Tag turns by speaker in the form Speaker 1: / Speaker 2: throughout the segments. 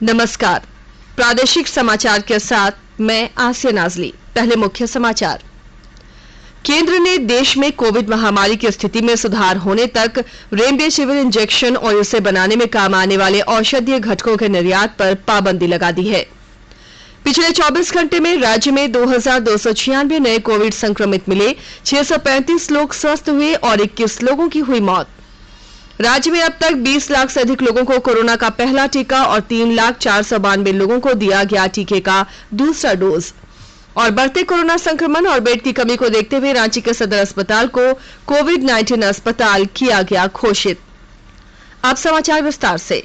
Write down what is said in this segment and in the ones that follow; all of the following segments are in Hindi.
Speaker 1: नमस्कार, प्रादेशिक समाचार के साथ मैं आसिया नाजली। पहले मुख्य समाचार। केंद्र ने देश में कोविड महामारी की स्थिति में सुधार होने तक रेमडेसिविर इंजेक्शन और इसे बनाने में काम आने वाले औषधीय घटकों के निर्यात पर पाबंदी लगा दी है। पिछले 24 घंटे में राज्य में 2296 नए कोविड संक्रमित मिले, 635 लोग स्वस्थ हुए और 21 लोगों की हुई मौत। राज्य में अब तक 20 लाख से अधिक लोगों को कोरोना का पहला टीका और 3,492 लोगों को दिया गया टीके का दूसरा डोज। और बढ़ते कोरोना संक्रमण और बेड की कमी को देखते हुए रांची के सदर अस्पताल को कोविड-19 अस्पताल किया गया घोषित। अब समाचार विस्तार से।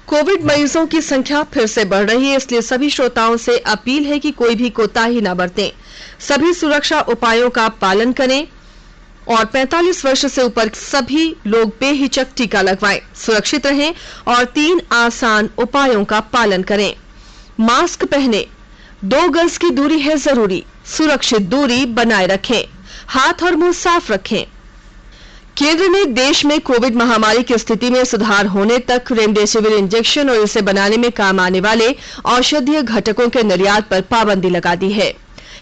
Speaker 1: कोविड मरीजों की संख्या फिर से बढ़ रही है, इसलिए सभी श्रोताओं से अपील है कि कोई भी कोताही न बरतें, सभी सुरक्षा उपायों का पालन करें और 45 वर्ष से ऊपर सभी लोग बेहिचक टीका लगवाएं, सुरक्षित रहें और 3 आसान उपायों का पालन करें। मास्क पहनें, 2 गज की दूरी है जरूरी, सुरक्षित दूरी बनाए रखें, हाथ और मुंह साफ रखें। केंद्र ने देश में कोविड महामारी की स्थिति में सुधार होने तक रेमडेसिविर इंजेक्शन और इसे बनाने में काम आने वाले औषधीय घटकों के निर्यात पर पाबंदी लगा दी है।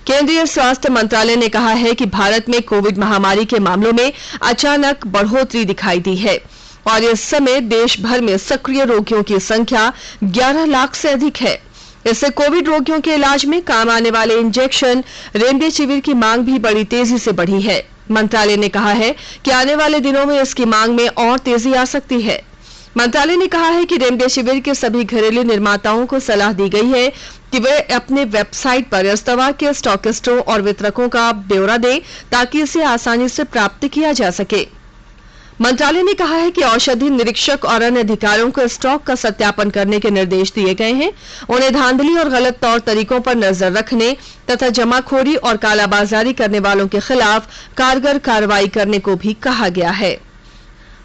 Speaker 1: केंद्रीय स्वास्थ्य मंत्रालय ने कहा है कि भारत में कोविड महामारी के मामलों में अचानक बढ़ोतरी दिखाई दी है और इस समय देश भर में सक्रिय रोगियों की संख्या 11 लाख से अधिक है। इससे कोविड रोगियों के इलाज में काम आने वाले इंजेक्शन रेमडेसिविर की मांग भी बड़ी तेजी से बढ़ी है। मंत्रालय ने कहा है कि आने वाले दिनों में इसकी मांग में और तेजी आ सकती है। मंत्रालय ने कहा है कि रेमडेसिविर के सभी घरेलू निर्माताओं को सलाह दी गई है कि वे अपने वेबसाइट पर इस दवा के स्टॉकिस्टों और वितरकों का ब्यौरा दें ताकि इसे आसानी से प्राप्त किया जा सके। मंत्रालय ने कहा है कि औषधि निरीक्षक और अन्य अधिकारियों को स्टॉक का सत्यापन करने के निर्देश दिए गए हैं। उन्हें धांधली और गलत तौर तरीकों पर नजर रखने तथा जमाखोरी और कालाबाजारी करने वालों के खिलाफ कारगर कार्रवाई करने को भी कहा गया है।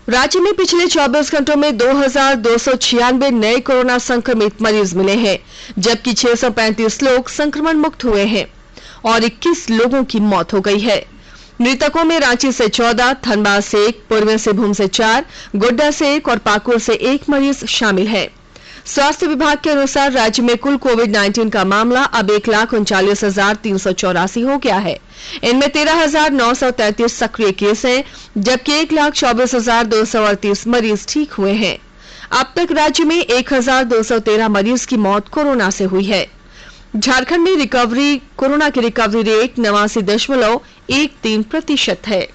Speaker 1: राज्य में पिछले 24 घंटों में 2296 नए कोरोना संक्रमित मरीज मिले हैं, जबकि 635 लोग संक्रमण मुक्त हुए हैं और 21 लोगों की मौत हो गई है। मृतकों में रांची से 14, धनबाद से 1, पूर्वी सिंहभूम से 4, गोड्डा से 1 और पाकुड़ से 1 मरीज शामिल है। स्वास्थ्य विभाग के अनुसार राज्य में कुल कोविड-19 का मामला अब 1,39,384 हो गया है। इनमें 13,933 सक्रिय केस हैं, जबकि 1,24,238 मरीज ठीक हुए हैं। अब तक राज्य में 1,213 मरीज की मौत कोरोना से हुई है। झारखंड में कोरोना की रिकवरी रेट 89.13% है।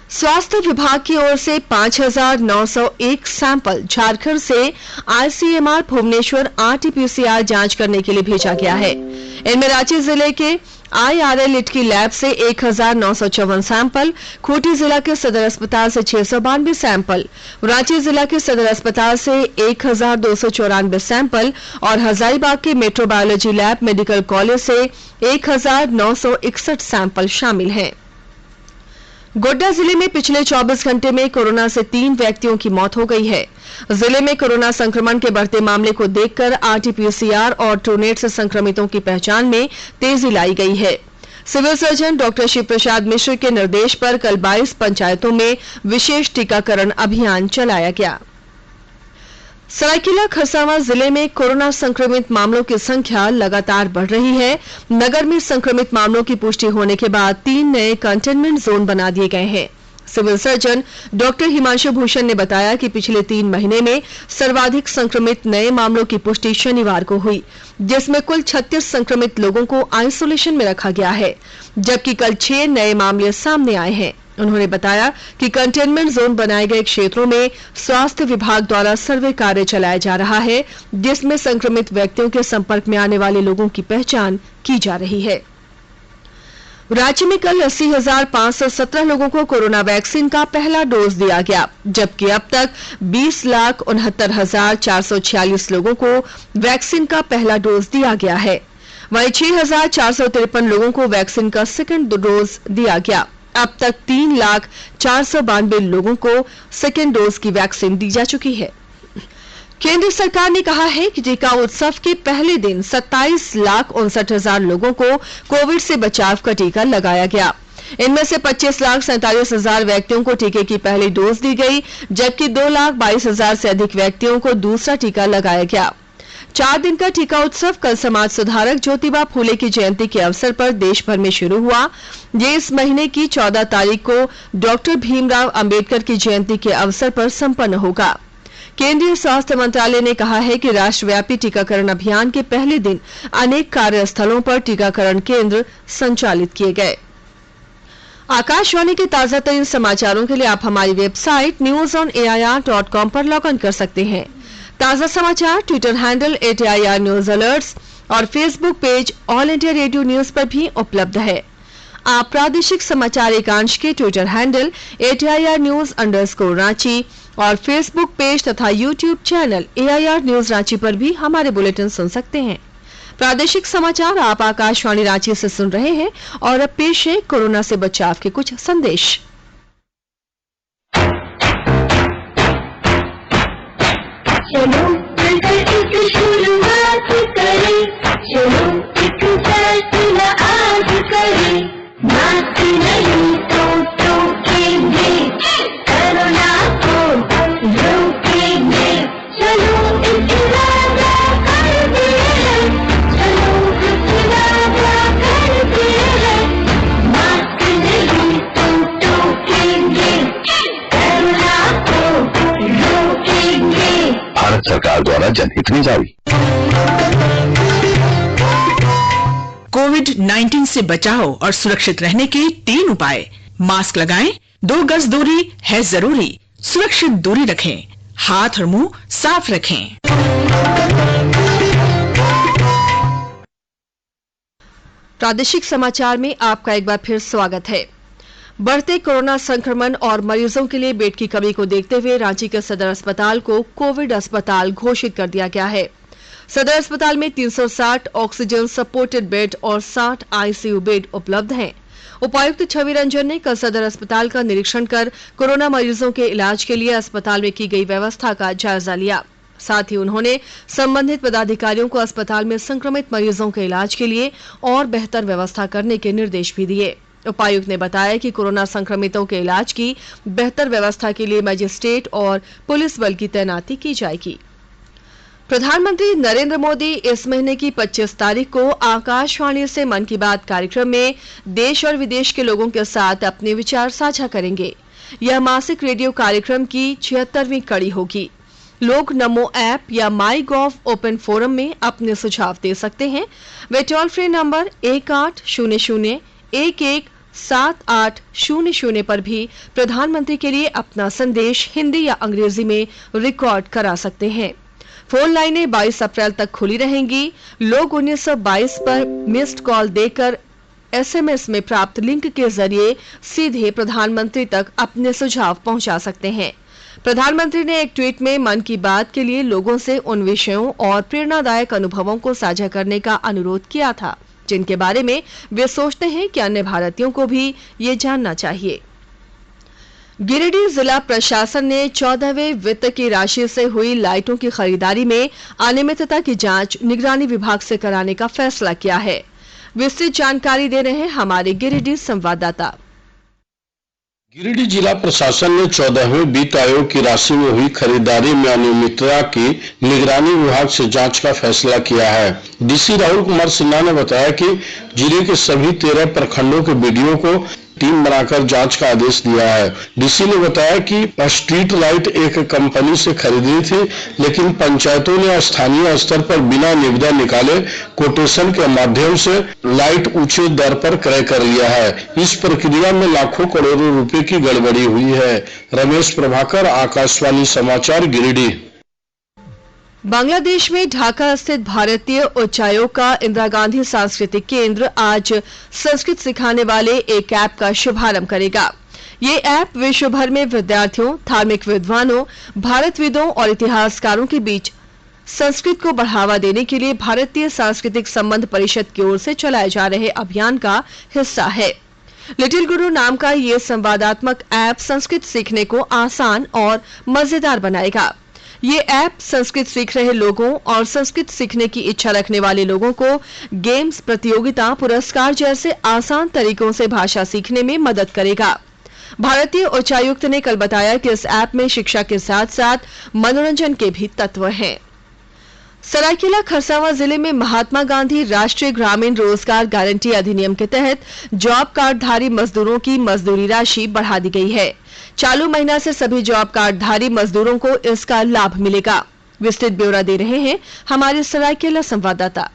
Speaker 1: स्वास्थ्य विभाग की ओर से 5,901 सैंपल झारखंड से आईसीएमआर भुवनेश्वर आरटी-पीसीआर जांच करने के लिए भेजा गया है। इनमें रांची जिले के IRL इटकी लैब से 1,954 सैंपल, खूंटी जिला के सदर अस्पताल से 692 सैंपल, रांची जिला के सदर अस्पताल से 1,294 सैंपल और हजारीबाग के मेट्रोबायोलॉजी लैब मेडिकल कॉलेज से 1,961 सैंपल शामिल हैं। गोड्डा जिले में पिछले 24 घंटे में कोरोना से 3 व्यक्तियों की मौत हो गई है। जिले में कोरोना संक्रमण के बढ़ते मामले को देखकर आरटी-पीसीआर और ट्रूनेट से संक्रमितों की पहचान में तेजी लाई गई है। Civil surgeon doctor Shiv Prasad Mishra के निर्देश पर कल 22 पंचायतों में विशेष टीकाकरण अभियान चलाया गया। सरायकेला खरसावां जिले में कोरोना संक्रमित मामलों की संख्या लगातार बढ़ रही है। नगर में संक्रमित मामलों की पुष्टि होने के बाद 3 नए कंटेनमेंट जोन बना दिए गए हैं। Civil surgeon doctor Himanshu Bhushan ने बताया कि पिछले 3 महीने में सर्वाधिक संक्रमित नए मामलों की पुष्टि शनिवार को हुई, जिसमें कुल 36 संक्रमित लोगों को आइसोलेशन में रखा गया है, जबकि कल 6 नए मामले सामने आए हैं। उन्होंने बताया कि कंटेनमेंट जोन बनाए गए क्षेत्रों में स्वास्थ्य विभाग द्वारा सर्वे कार्य चलाया जा रहा है, जिसमें संक्रमित व्यक्तियों के संपर्क में आने वाले लोगों की पहचान की जा रही है। राज्य में कल 80,517 लोगों को कोरोना वैक्सीन का पहला डोज दिया गया, जबकि अब तक 20,69,446 लोगों को वैक्सीन का पहला डोज दिया गया है। वहीं 6,453 लोगों को वैक्सीन का सेकेंड डोज दिया गया। अब तक 3,492 लोगों को सेकेंड डोज की वैक्सीन दी जा चुकी है। केंद्र सरकार ने कहा है कि टीका उत्सव के पहले दिन 27,59,000 लोगों को कोविड से बचाव का टीका लगाया गया। इनमें से 25,47,000 व्यक्तियों को टीके की पहली डोज दी गई, जबकि 2,22,000 से अधिक व्यक्तियों को दूसरा टीका लगाया गया। 4 दिन का टीका उत्सव कल समाज सुधारक ज्योतिबा फूले की जयंती के अवसर पर देश भर में शुरू हुआ। ये इस महीने की 14 तारीख को डॉक्टर भीमराव अंबेडकर की जयंती के अवसर पर संपन्न होगा। केंद्रीय स्वास्थ्य मंत्रालय ने कहा है कि राष्ट्रव्यापी टीकाकरण अभियान के पहले दिन अनेक कार्यस्थलों पर टीकाकरण केंद्र संचालित किए गए। आकाशवाणी के ताजा तरीन समाचारों के लिए आप हमारी वेबसाइट newsonair.com पर लॉग इन कर सकते हैं। ताजा समाचार Twitter handle @AIR news alerts और Facebook page all India radio news पर भी उपलब्ध है। आप प्रादेशिक समाचार एकांश के ट्विटर हैंडल @AIR न्यूज_रांची और फेसबुक पेज तथा YouTube channel AIR news Ranchi पर भी हमारे बुलेटिन सुन सकते हैं। प्रादेशिक समाचार आप आकाशवाणी रांची से सुन रहे हैं और अब पेश है कोरोना से बचाव के कुछ संदेश।
Speaker 2: चलो मिलकर एक शुरुआत करें, चलो एक फैसला आज करें, मास्क नहीं तो रोकेंगे, कोरोना को रोकेंगे, चलो एक वादा करते हैं, चलो एक वादा करते हैं, मास्क नहीं तो रोकेंगे, कोरोना को रोकेंगे।
Speaker 3: भारत सरकार द्वारा जनहित में जारी।
Speaker 4: कोविड-19 से बचाव और सुरक्षित रहने के 3 उपाय। मास्क लगाएं, 2 गज दूरी है जरूरी, सुरक्षित दूरी रखें, हाथ और मुंह साफ रखें।
Speaker 1: प्रादेशिक समाचार में आपका एक बार फिर स्वागत है। बढ़ते कोरोना संक्रमण और मरीजों के लिए बेड की कमी को देखते हुए रांची के सदर अस्पताल को कोविड अस्पताल घोषित कर दिया गया है। सदर अस्पताल में 360 ऑक्सीजन सपोर्टेड बेड और 60 आईसीयू बेड उपलब्ध हैं। उपायुक्त छवि रंजन ने कल सदर अस्पताल का निरीक्षण कर कोरोना मरीजों के इलाज के लिए अस्पताल में की गई व्यवस्था का जायजा लिया। साथ ही उन्होंने संबंधित पदाधिकारियों को अस्पताल में संक्रमित मरीजों के इलाज के लिए और बेहतर व्यवस्था करने के निर्देश भी दिए। उपायुक्त ने बताया कि कोरोना संक्रमितों के इलाज की बेहतर व्यवस्था के लिए मजिस्ट्रेट और पुलिस बल की तैनाती की जाएगी। प्रधानमंत्री नरेंद्र मोदी इस महीने की 25 तारीख को आकाशवाणी से मन की बात कार्यक्रम में देश और विदेश के लोगों के साथ अपने विचार साझा करेंगे। यह मासिक रेडियो कार्यक्रम की 76वीं कड़ी होगी। लोग नमो ऐप या माई.गॉव ओपन फोरम में अपने सुझाव दे सकते हैं। वे टोल फ्री नंबर 1800-11-7800 पर भी प्रधानमंत्री के लिए अपना संदेश हिंदी या अंग्रेजी में रिकॉर्ड करा सकते हैं। फोन लाइनें 22 अप्रैल तक खुली रहेंगी। लोग 1922 पर मिस्ड कॉल देकर SMS में प्राप्त लिंक के जरिए सीधे प्रधानमंत्री तक अपने सुझाव पहुंचा सकते हैं। प्रधानमंत्री ने एक ट्वीट में मन की बात के लिए लोगों से उन विषयों और प्रेरणादायक अनुभवों को साझा करने का अनुरोध किया था जिनके बारे में वे सोचते हैं कि अन्य भारतीयों को भी ये जानना चाहिए। गिरिडीह जिला प्रशासन ने 14वें वित्त की राशि से हुई लाइटों की खरीदारी में अनियमितता की जांच निगरानी विभाग से कराने का फैसला किया है। विस्तृत जानकारी दे रहे हैं हमारे गिरिडीह संवाददाता।
Speaker 5: गिरिडीह जिला प्रशासन ने 14वें वित्त आयोग की राशि में हुई खरीदारी में अनियमितता की निगरानी विभाग से जांच का फैसला किया है। डीसी राहुल कुमार सिन्हा ने बताया कि जिले के सभी 13 प्रखंडों के बीडीओ को टीम बनाकर जांच का आदेश दिया है। डीसी ने बताया कि स्ट्रीट लाइट एक कंपनी से खरीदी थी, लेकिन पंचायतों ने स्थानीय स्तर पर बिना निविदा निकाले कोटेशन के माध्यम से लाइट ऊंचे दर पर क्रय कर लिया है। इस प्रक्रिया में लाखों करोड़ों रुपए की गड़बड़ी हुई है। रमेश प्रभाकर, आकाशवाणी समाचार, गिरिडीह।
Speaker 1: बांग्लादेश में ढाका स्थित भारतीय उच्चायोग का इंदिरा गांधी सांस्कृतिक केंद्र आज संस्कृत सिखाने वाले एक ऐप का शुभारंभ करेगा। ये ऐप विश्व भर में विद्यार्थियों, धार्मिक विद्वानों, भारतविदों और इतिहासकारों के बीच संस्कृत को बढ़ावा देने के लिए भारतीय सांस्कृतिक संबंध परिषद की ओर से चलाए जा रहे अभियान का हिस्सा है। लिटिल गुरु नाम का ये संवादात्मक ऐप संस्कृत सीखने को आसान और मजेदार बनाएगा। ये ऐप संस्कृत सीख रहे लोगों और संस्कृत सीखने की इच्छा रखने वाले लोगों को गेम्स, प्रतियोगिता, पुरस्कार जैसे आसान तरीकों से भाषा सीखने में मदद करेगा। भारतीय उच्चायुक्त ने कल बताया कि इस ऐप में शिक्षा के साथ साथ मनोरंजन के भी तत्व हैं। सरायकेला खरसावां जिले में महात्मा गांधी राष्ट्रीय ग्रामीण रोजगार गारंटी अधिनियम के तहत जॉब कार्डधारी मजदूरों की मजदूरी राशि बढ़ा दी गई है। चालू महीना से सभी जॉब कार्डधारी मजदूरों को इसका लाभ मिलेगा। विस्तृत ब्यौरा दे रहे हैं हमारे सरायकेला संवाददाता।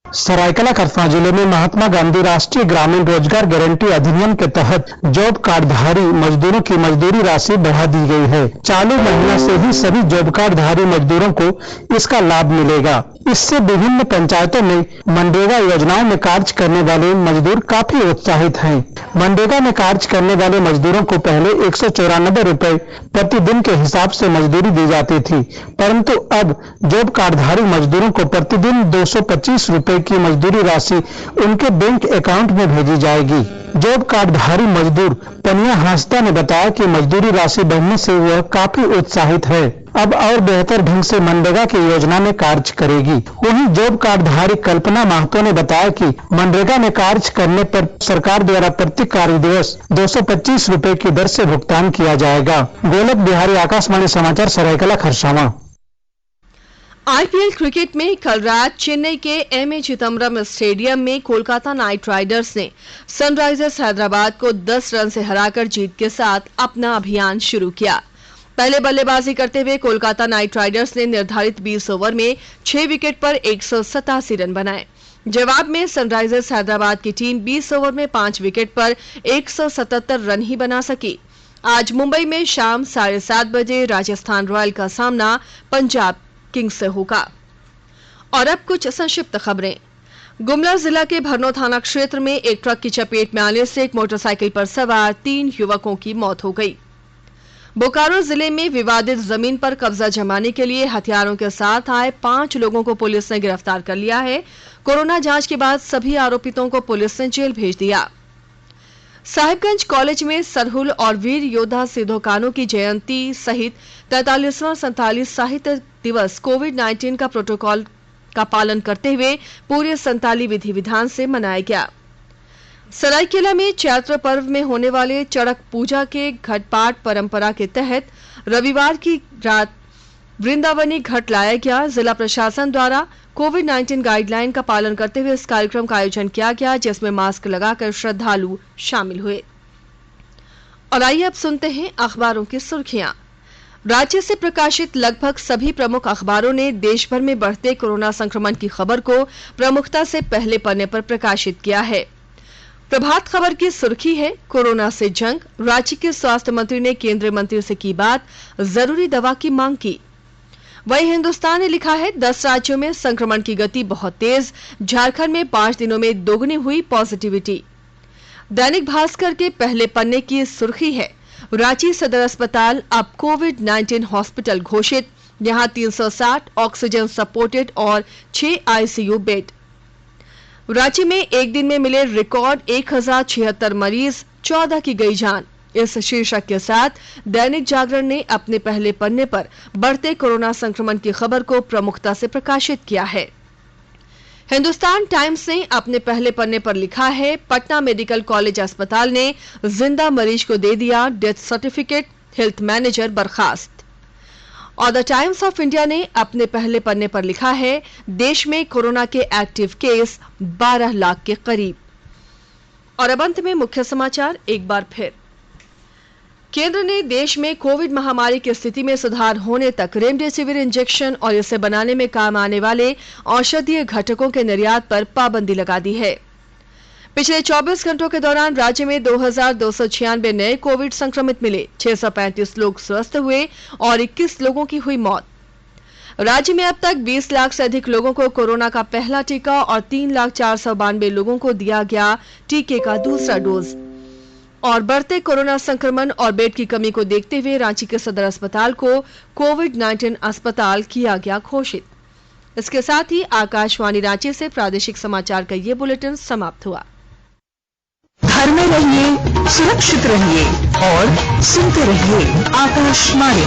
Speaker 6: सरायकेला खरसावां जिले में महात्मा गांधी राष्ट्रीय ग्रामीण रोजगार गारंटी अधिनियम के तहत जॉब कार्डधारी मजदूरों की मजदूरी राशि बढ़ा दी गई है। चालू महीना से ही सभी जॉब कार्डधारी मजदूरों को इसका लाभ मिलेगा। इससे विभिन्न पंचायतों में मनरेगा योजनाओं में कार्य करने वाले मजदूर काफी उत्साहित हैं। मनरेगा में कार्य करने वाले मजदूरों को पहले 194 रुपए प्रतिदिन के हिसाब से मजदूरी दी जाती थी, परंतु अब जॉब कार्डधारी मजदूरों को प्रतिदिन 225 रुपए की मजदूरी राशि उनके बैंक अकाउंट में भेजी जाएगी। जॉब कार्डधारी मजदूर पनिया हांसदा ने बताया कि मजदूरी राशि बढ़ने से वह काफी उत्साहित है। अब और बेहतर ढंग से मनरेगा की योजना में कार्य करेगी। वहीं जॉब कार्डधारी कल्पना महतो ने बताया कि मनरेगा में कार्य करने पर सरकार द्वारा प्रति कार्य दिवस 225 रुपए की दर से भुगतान किया जाएगा। गोलक बिहारी, आकाशवाणी समाचार, सरायकेला खरसावां।
Speaker 1: आईपीएल क्रिकेट में कल रात चेन्नई के एमए चिदम्बरम स्टेडियम में कोलकाता नाइट राइडर्स ने सनराइजर्स हैदराबाद को 10 रन से हराकर जीत के साथ अपना अभियान शुरू किया। पहले बल्लेबाजी करते हुए कोलकाता नाइट राइडर्स ने निर्धारित 20 ओवर में 6 विकेट पर 187 रन बनाए। जवाब में सनराइजर्स हैदराबाद की टीम 20 ओवर में 5 विकेट पर 177 रन ही बना सकी। आज मुंबई में शाम 7:30 बजे राजस्थान रॉयल का सामना पंजाब किंग्स से होगा। और अब कुछ संक्षिप्त खबरें। गुमला जिला के भरनो थाना क्षेत्र में एक ट्रक की चपेट में आने से एक मोटरसाइकिल पर सवार 3 युवकों की मौत हो गई। बोकारो जिले में विवादित जमीन पर कब्जा जमाने के लिए हथियारों के साथ आए 5 लोगों को पुलिस ने गिरफ्तार कर लिया है। कोरोना जांच के बाद सभी आरोपितों को पुलिस ने जेल भेज दिया। साहिबगंज कॉलेज में सरहुल और वीर योद्धा सिद्धो कान्हू की जयंती सहित 43वां संताली साहित्य दिवस कोविड-19 का प्रोटोकॉल का पालन करते हुए पूरे संताली विधि विधान से मनाया गया। सरायकेला में चैत्र पर्व में होने वाले चड़क पूजा के घटपाट परंपरा के तहत रविवार की रात वृंदावनी घट लाया गया। जिला प्रशासन द्वारा कोविड-19 गाइडलाइन का पालन करते हुए इस कार्यक्रम का आयोजन किया गया, जिसमें मास्क लगाकर श्रद्धालु शामिल हुए। और आइए अब सुनते हैं अखबारों की सुर्खियां। राज्य से प्रकाशित लगभग सभी प्रमुख अखबारों ने देश भर में बढ़ते कोरोना संक्रमण की खबर को प्रमुखता से पहले पन्ने पर प्रकाशित किया है। प्रभात खबर की सुर्खी है, कोरोना से जंग, राज्य के स्वास्थ्य मंत्री ने केंद्रीय मंत्री से की बात, जरूरी दवा की मांग की। वहीं हिंदुस्तान ने लिखा है 10 राज्यों में संक्रमण की गति बहुत तेज, झारखंड में 5 दिनों में दोगुनी हुई पॉजिटिविटी। दैनिक भास्कर के पहले पन्ने की सुर्खी है, रांची सदर अस्पताल अब कोविड-19 हॉस्पिटल घोषित, यहां 360 ऑक्सीजन सपोर्टेड और 6 आईसीयू बेड। रांची में एक दिन में मिले रिकॉर्ड 1076 मरीज, 14 की गई जान। इस शीर्षक के साथ दैनिक जागरण ने अपने पहले पन्ने पर बढ़ते कोरोना संक्रमण की खबर को प्रमुखता से प्रकाशित किया है। हिंदुस्तान टाइम्स ने अपने पहले पन्ने पर लिखा है, पटना मेडिकल कॉलेज अस्पताल ने जिंदा मरीज को दे दिया डेथ सर्टिफिकेट, हेल्थ मैनेजर बर्खास्त। और द टाइम्स ऑफ इंडिया ने अपने पहले पन्ने पर लिखा है, देश में कोरोना के एक्टिव केस 12 लाख के करीब। और अब अंत में मुख्य समाचार एक बार फिर। केंद्र ने देश में कोविड महामारी की स्थिति में सुधार होने तक रेमडेसिविर इंजेक्शन और इसे बनाने में काम आने वाले औषधीय घटकों के निर्यात पर पाबंदी लगा दी है। पिछले 24 घंटों के दौरान राज्य में 2296 नए कोविड संक्रमित मिले, 635 लोग स्वस्थ हुए और 21 लोगों की हुई मौत। राज्य में अब तक 20 लाख से अधिक लोगों को कोरोना का पहला टीका और 3,492 लोगों को दिया गया टीके का दूसरा डोज। और बढ़ते कोरोना संक्रमण और बेड की कमी को देखते हुए रांची के सदर अस्पताल को कोविड-19 अस्पताल किया गया घोषित। इसके साथ ही आकाशवाणी रांची से प्रादेशिक समाचार का ये बुलेटिन समाप्त हुआ।
Speaker 4: घर में रहिए, सुरक्षित रहिए और सुनते रहिए आकाशवाणी।